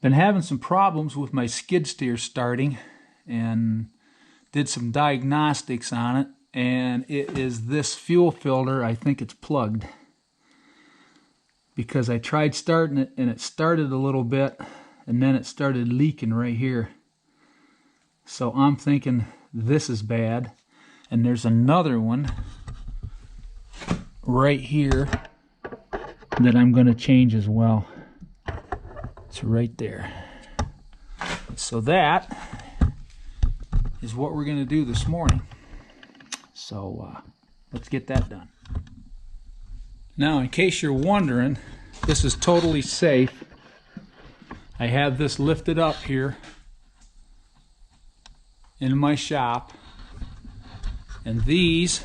Been having some problems with my skid steer starting, and did some diagnostics on it, and it is this fuel filter. I think it's plugged, because I tried starting it and it started a little bit and then it started leaking right here. So I'm thinking this is bad. And there's another one right here that I'm going to change as well. It's right there. So that is what we're going to do this morning. So let's get that done. Now, in case you're wondering, this is totally safe. I have this lifted up here in my shop, and these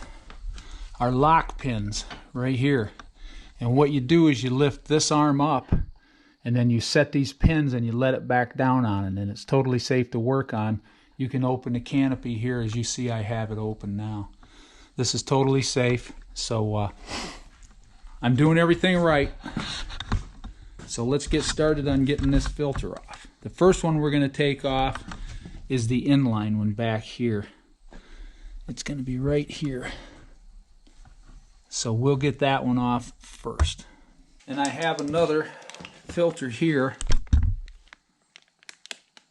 are lock pins right here. And what you do is you lift this arm up, and then you set these pins and you let it back down on it, and it's totally safe to work on. You can open the canopy here, as you see I have it open now. This is totally safe, so I'm doing everything right. So let's get started on getting this filter off. The first one we're going to take off is the inline one back here. It's going to be right here. So we'll get that one off first. And I have another filter here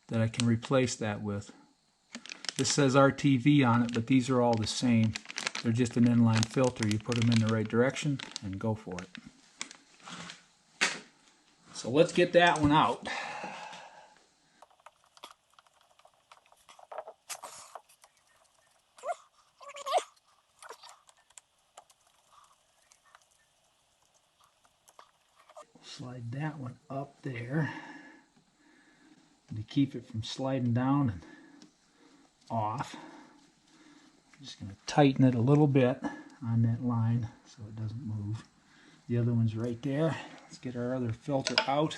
that I can replace that with. This says RTV on it, but these are all the same. They're just an inline filter. You put them in the right direction and go for it. So let's get that one out. Slide that one up there to keep it from sliding down and off. I'm just going to tighten it a little bit on that line so it doesn't move. The other one's right there. Let's get our other filter out.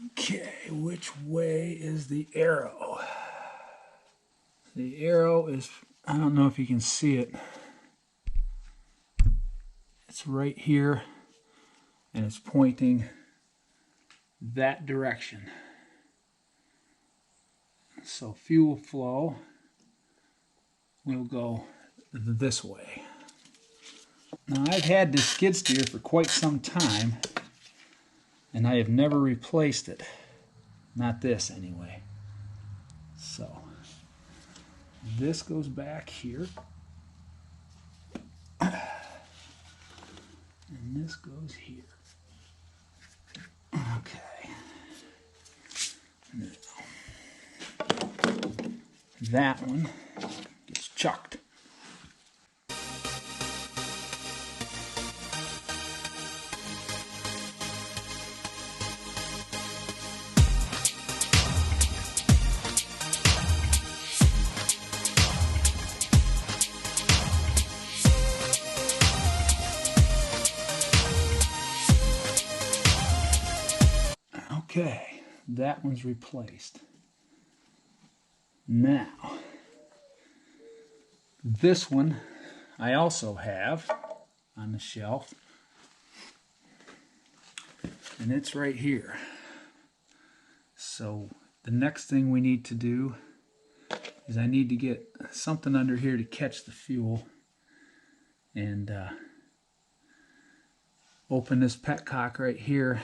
Okay, which way is the arrow? The arrow is, I don't know if you can see it. It's right here, and it's pointing that direction. So fuel flow will go this way. Now, I've had this skid steer for quite some time, and I have never replaced it. Not this, anyway. So, this goes back here. And this goes here. Okay. Now, that one gets chucked. Okay, that one's replaced. Now, this one I also have on the shelf, and it's right here. So the next thing we need to do is I need to get something under here to catch the fuel, and open this petcock right here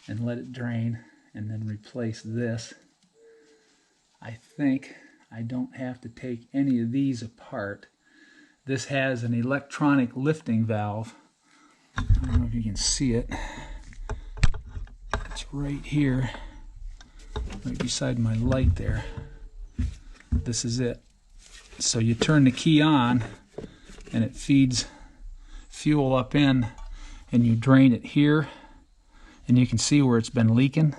and let it drain, and then replace this. I think I don't have to take any of these apart. This has an electronic lifting valve. I don't know if you can see it. It's right here, right beside my light there. This is it. So you turn the key on, and it feeds fuel up in, and you drain it here, and you can see where it's been leaking.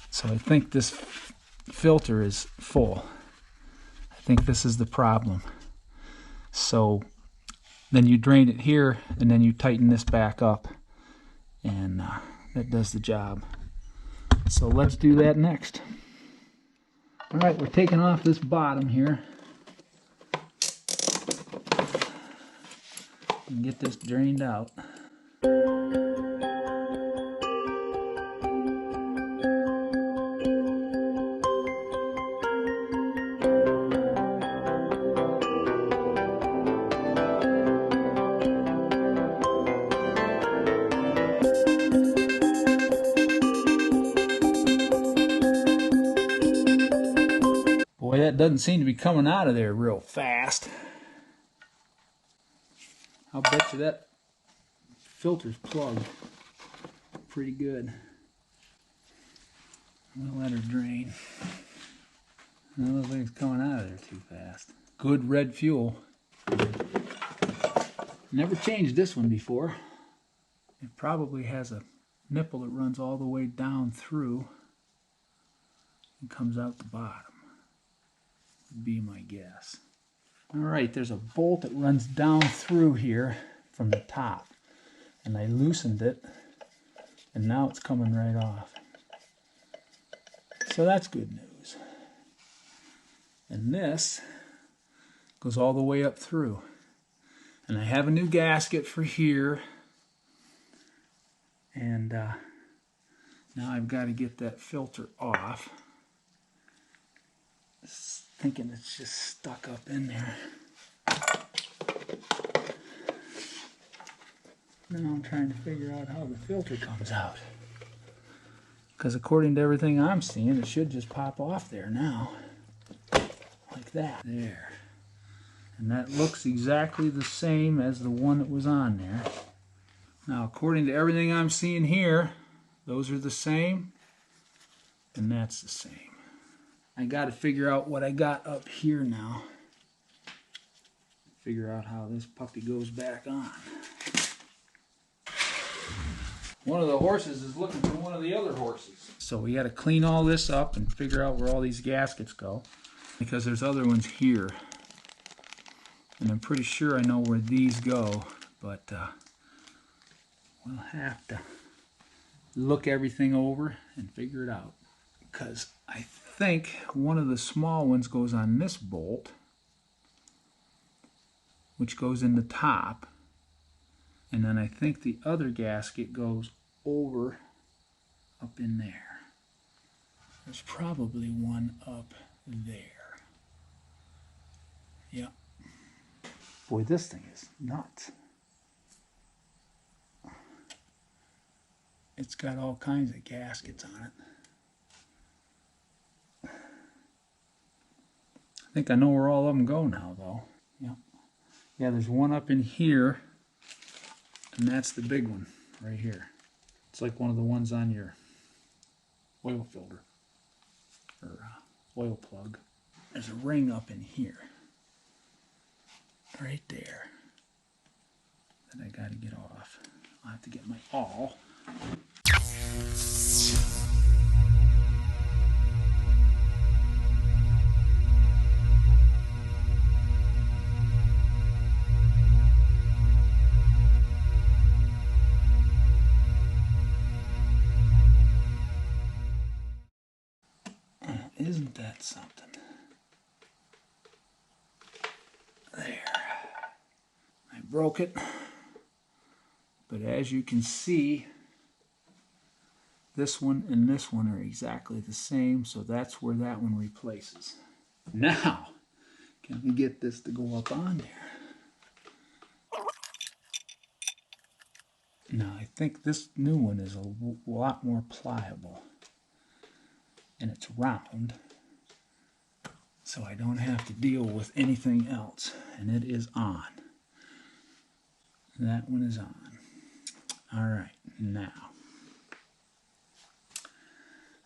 So I think this filter is full. I think this is the problem. So then you drain it here, and then you tighten this back up, and that does the job. So let's do that next. All right, we're taking off this bottom here and get this drained out. that doesn't seem to be coming out of there real fast. I'll bet you that filter's plugged pretty good. We'll let her drain. I don't think it's coming out of there too fast. Good red fuel. Never changed this one before. It probably has a nipple that runs all the way down through and comes out the bottom. Would be my guess. Alright, there's a bolt that runs down through here from the top. And I loosened it, and now it's coming right off. So that's good news. And this goes all the way up through. And I have a new gasket for here. And now I've got to get that filter off. Thinking it's just stuck up in there. Now I'm trying to figure out how the filter comes out. Because according to everything I'm seeing, it should just pop off there now. Like that. There. And that looks exactly the same as the one that was on there. Now, according to everything I'm seeing here, those are the same, and that's the same. I got to figure out what I got up here now. Figure out how this puppy goes back on. One of the horses is looking for one of the other horses. So we got to clean all this up and figure out where all these gaskets go, because there's other ones here. And I'm pretty sure I know where these go, but we'll have to look everything over and figure it out. Because I think one of the small ones goes on this bolt, which goes in the top. And then I think the other gasket goes over up in there. There's probably one up there. Yep. Boy, this thing is nuts. It's got all kinds of gaskets on it. I think I know where all of them go now, though. Yep. Yeah, there's one up in here, and that's the big one right here. It's like one of the ones on your oil filter or oil plug. There's a ring up in here. Right there, that I got to get off. I'll have to get my awl. Isn't that something? There. I broke it, but as you can see, this one and this one are exactly the same, so that's where that one replaces. Now, can we get this to go up on there? Now, I think this new one is a lot more pliable, and it's round, so I don't have to deal with anything else, and it is on. That one is on. All right, now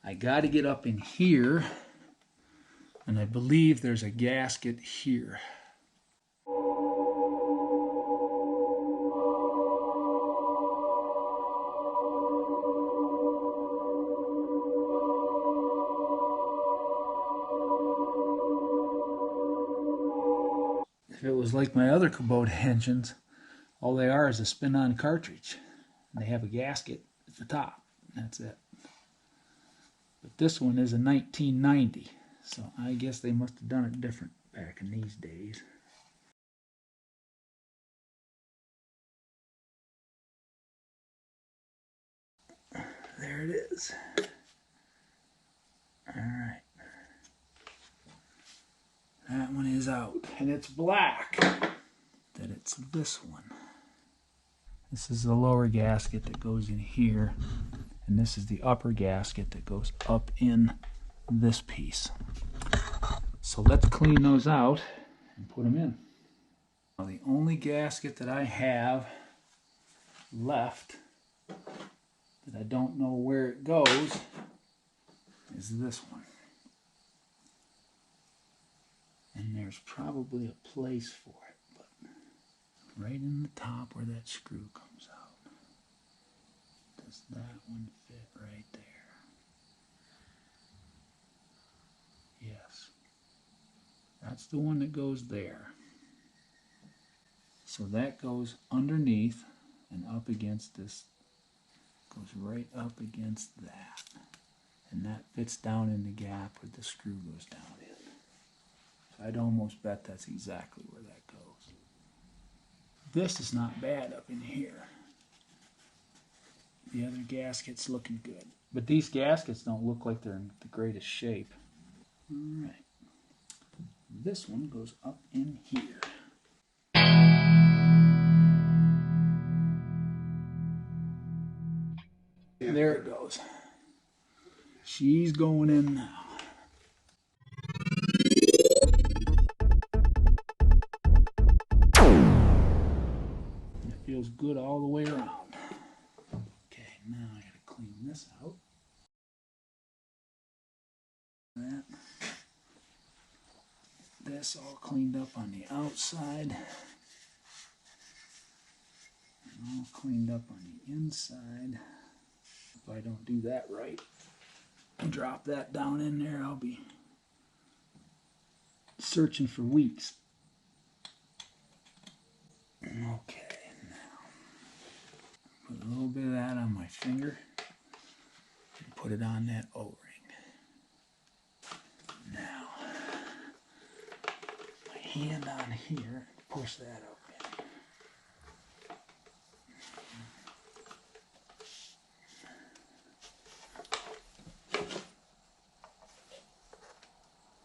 I got to get up in here, and I believe there's a gasket here. If it was like my other Kubota engines, all they are is a spin-on cartridge. And they have a gasket at the top. That's it. But this one is a 1990, so I guess they must have done it different back in these days. There it is. Alright. That one is out. And it's black. That it's this one. This is the lower gasket that goes in here. And this is the upper gasket that goes up in this piece. So let's clean those out and put them in. Now, the only gasket that I have left that I don't know where it goes is this one. And there's probably a place for it, but right in the top where that screw comes out. Does that one fit right there? Yes. That's the one that goes there. So that goes underneath and up against this, goes right up against that. And that fits down in the gap where the screw goes down in. So I'd almost bet that's exactly where that goes. This is not bad up in here. The other gasket's looking good. But these gaskets don't look like they're in the greatest shape. Alright. This one goes up in here. There it goes. She's going in now. It feels good all the way around. Okay, now I gotta clean this out. This all cleaned up on the outside. And all cleaned up on the inside. If I don't do that right and drop that down in there, I'll be searching for weeks. Okay, now put a little bit of that on my finger and put it on that O-ring. Now, my hand on here, push that up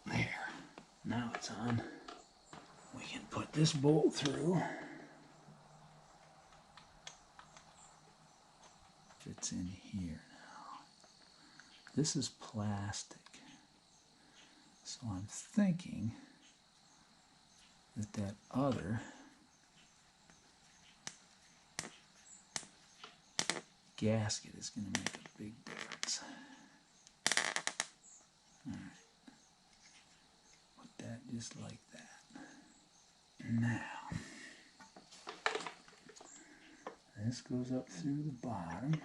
in. There. Now it's on. We can put this bolt through. Fits in here now. This is plastic. So I'm thinking that that other gasket is going to make a big difference. All right. Put that just like that. Now, this goes up through the bottom.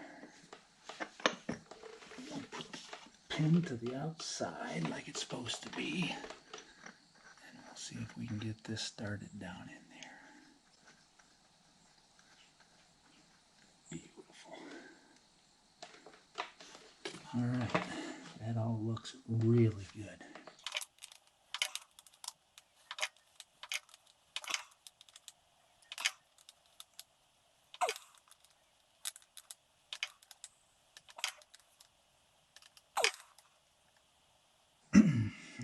I'll put the pin to the outside like it's supposed to be. And we'll see if we can get this started down in there. Beautiful. All right, that all looks really good.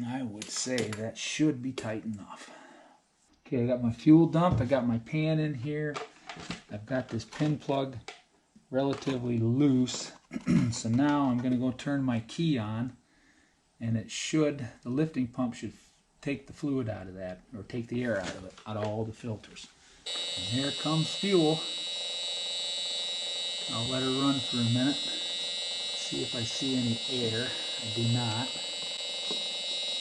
I would say that should be tight enough. Okay, I got my fuel dump, I got my pan in here, I've got this pin plug relatively loose. So now I'm going to go turn my key on, and it should, the lifting pump should take the fluid out of that, or take the air out of it, out of all the filters. And here comes fuel. I'll let her run for a minute, see if I see any air. I do not.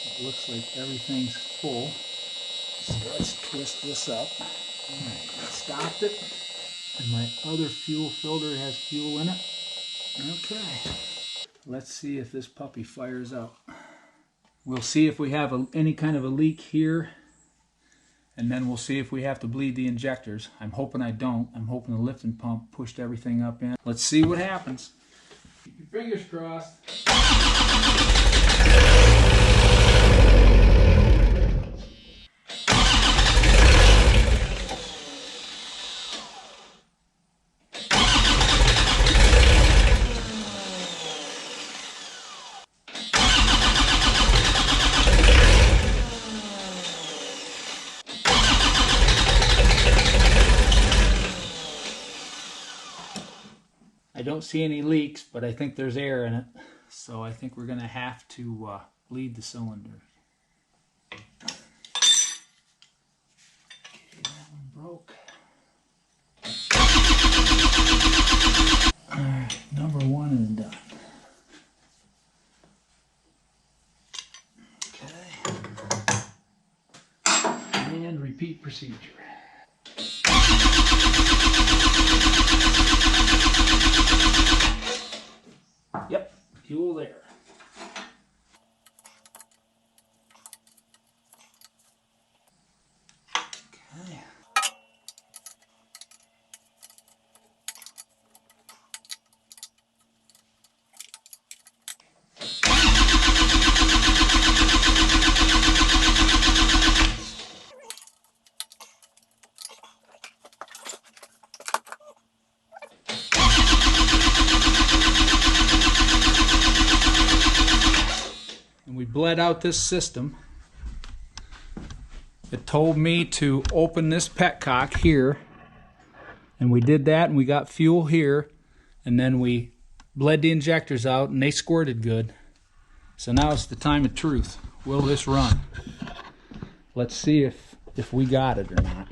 It looks like everything's full. So let's twist this up. Alright, I stopped it. And my other fuel filter has fuel in it. Okay. Let's see if this puppy fires up. We'll see if we have any kind of a leak here. And then we'll see if we have to bleed the injectors. I'm hoping I don't. I'm hoping the lifting pump pushed everything up in. Let's see what happens. Keep your fingers crossed. I don't see any leaks, but I think there's air in it. So I think we're going to have to bleed the cylinder. Number one is done. Okay. And repeat procedure. Yep, fuel there. Okay. And we bled out this system. It told me to open this petcock here, and we did that, and we got fuel here, and then we bled the injectors out, and they squirted good. So now it's the time of truth. Will this run? Let's see if we got it or not.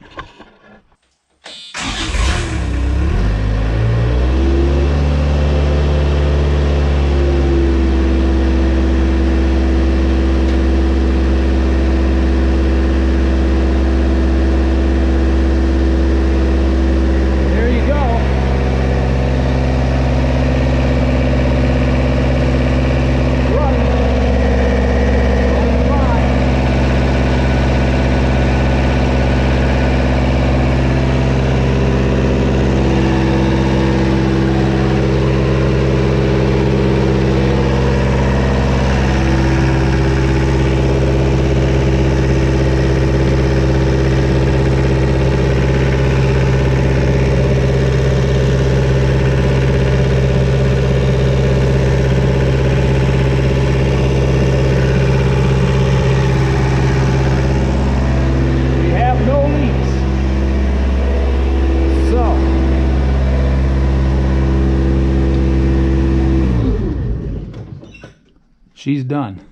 She's done.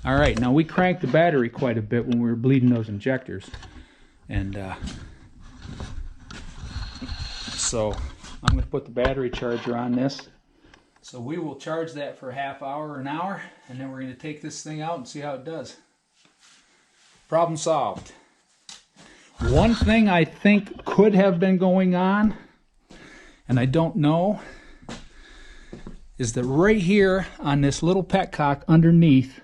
All right, now we cranked the battery quite a bit when we were bleeding those injectors. And so I'm going to put the battery charger on this. So we will charge that for a half hour or an hour, and then we're going to take this thing out and see how it does. Problem solved. One thing I think could have been going on, and I don't know, is that right here on this little petcock underneath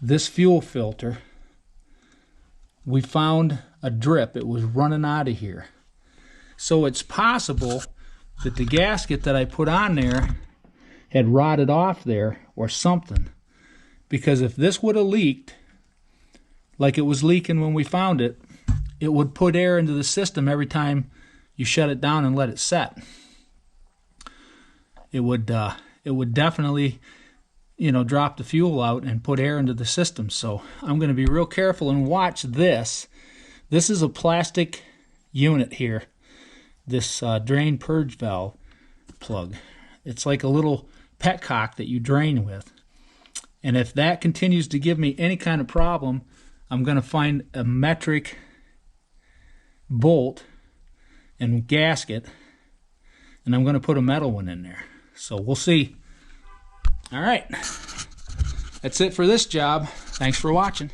this fuel filter, we found a drip. It was running out of here. So it's possible that the gasket that I put on there had rotted off there or something. Because if this would have leaked like it was leaking when we found it, it would put air into the system every time you shut it down and let it set. It would definitely, drop the fuel out and put air into the system. So I'm going to be real careful and watch this. This is a plastic unit here, this drain purge valve plug. It's like a little petcock that you drain with. And if that continues to give me any kind of problem, I'm going to find a metric bolt and gasket, and I'm going to put a metal one in there. So we'll see. All right. That's it for this job. Thanks for watching.